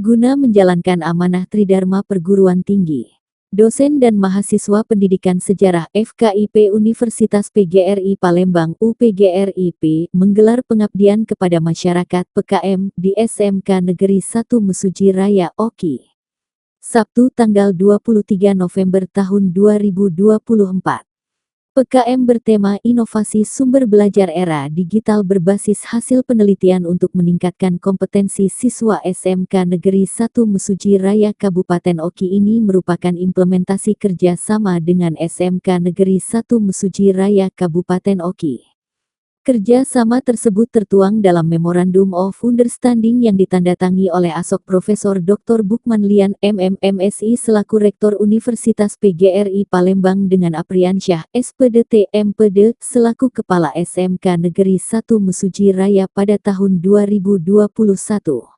guna menjalankan amanah Tridharma Perguruan Tinggi. Dosen dan mahasiswa Pendidikan Sejarah FKIP Universitas PGRI Palembang UPGRIP menggelar pengabdian kepada masyarakat PKM di SMK Negeri 1 Mesuji Raya Oki. Sabtu tanggal 23 November tahun 2024. PKM bertema Inovasi Sumber Belajar Era Digital berbasis hasil penelitian untuk meningkatkan kompetensi siswa SMK Negeri 1 Mesuji Raya Kabupaten Oki ini merupakan implementasi kerja sama dengan SMK Negeri 1 Mesuji Raya Kabupaten Oki. Kerja sama tersebut tertuang dalam Memorandum of Understanding yang ditandatangani oleh Asok Profesor Dr. Bukman Lian MMMSI selaku Rektor Universitas PGRI Palembang dengan Apriansyah SPDT MPD selaku Kepala SMK Negeri 1 Mesuji Raya pada tahun 2021.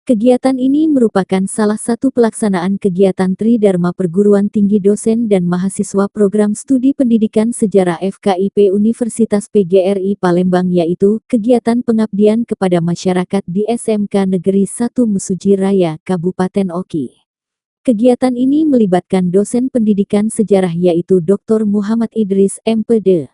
Kegiatan ini merupakan salah satu pelaksanaan kegiatan Tridharma Perguruan Tinggi Dosen dan Mahasiswa Program Studi Pendidikan Sejarah FKIP Universitas PGRI Palembang, yaitu kegiatan pengabdian kepada masyarakat di SMK Negeri 1 Mesuji Raya Kabupaten Oki. Kegiatan ini melibatkan dosen pendidikan sejarah yaitu Dr. Muhammad Idris MPD,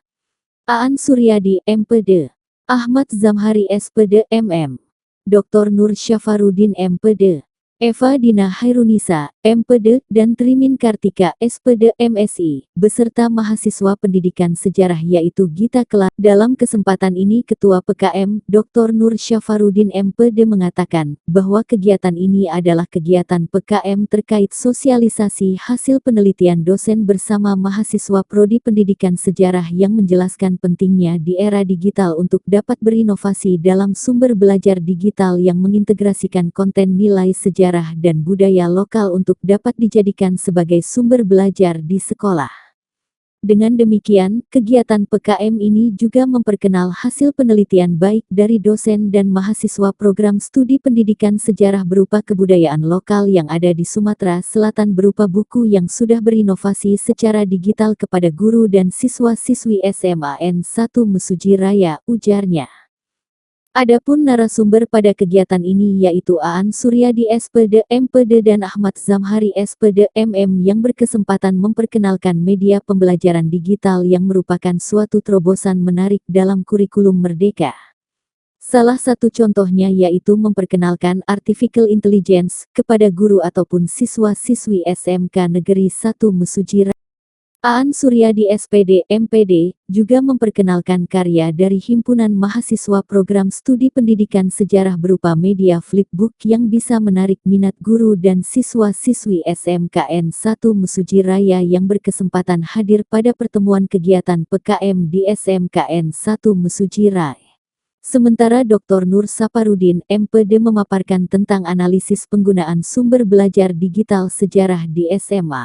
Aan Suryadi MPD, Ahmad Zamhari SPD MM, Dr. Nur Syafarudin MPD, Eva Dina Hairunisa MPD, dan Trimin Kartika SPD MSI, beserta mahasiswa pendidikan sejarah yaitu Gita Kela. Dalam kesempatan ini Ketua PKM, Dr. Nur Syafarudin MPD mengatakan, bahwa kegiatan ini adalah kegiatan PKM terkait sosialisasi hasil penelitian dosen bersama mahasiswa Prodi Pendidikan Sejarah yang menjelaskan pentingnya di era digital untuk dapat berinovasi dalam sumber belajar digital yang mengintegrasikan konten nilai sejarah dan budaya lokal untuk dapat dijadikan sebagai sumber belajar di sekolah. Dengan demikian, kegiatan PKM ini juga memperkenal hasil penelitian baik dari dosen dan mahasiswa program studi pendidikan sejarah berupa kebudayaan lokal yang ada di Sumatera Selatan berupa buku yang sudah berinovasi secara digital kepada guru dan siswa-siswi SMAN 1 Mesuji Raya, ujarnya. Adapun narasumber pada kegiatan ini yaitu Aan Suryadi SPD MPD dan Ahmad Zamhari SPD MM yang berkesempatan memperkenalkan media pembelajaran digital yang merupakan suatu terobosan menarik dalam kurikulum Merdeka. Salah satu contohnya yaitu memperkenalkan Artificial Intelligence kepada guru ataupun siswa-siswi SMK Negeri 1 Mesuji Raya. Aan Suryadi SPD MPD juga memperkenalkan karya dari Himpunan Mahasiswa Program Studi Pendidikan Sejarah berupa media flipbook yang bisa menarik minat guru dan siswa-siswi SMKN 1 Mesuji Raya yang berkesempatan hadir pada pertemuan kegiatan PKM di SMKN 1 Mesuji Raya. Sementara Dr. Nur Saparudin MPD memaparkan tentang analisis penggunaan sumber belajar digital sejarah di SMA.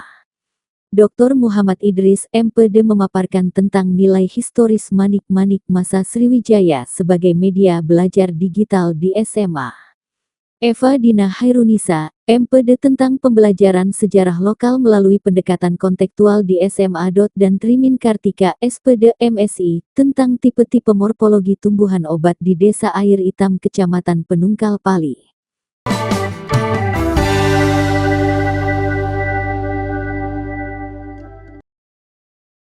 Dr. Muhammad Idris MPD memaparkan tentang nilai historis manik-manik masa Sriwijaya sebagai media belajar digital di SMA. Eva Dina Hairunisa MPD tentang pembelajaran sejarah lokal melalui pendekatan kontekstual di SMA. Dan Trimin Kartika SPD MSI tentang tipe-tipe morfologi tumbuhan obat di Desa Air Hitam Kecamatan Penungkal Pali.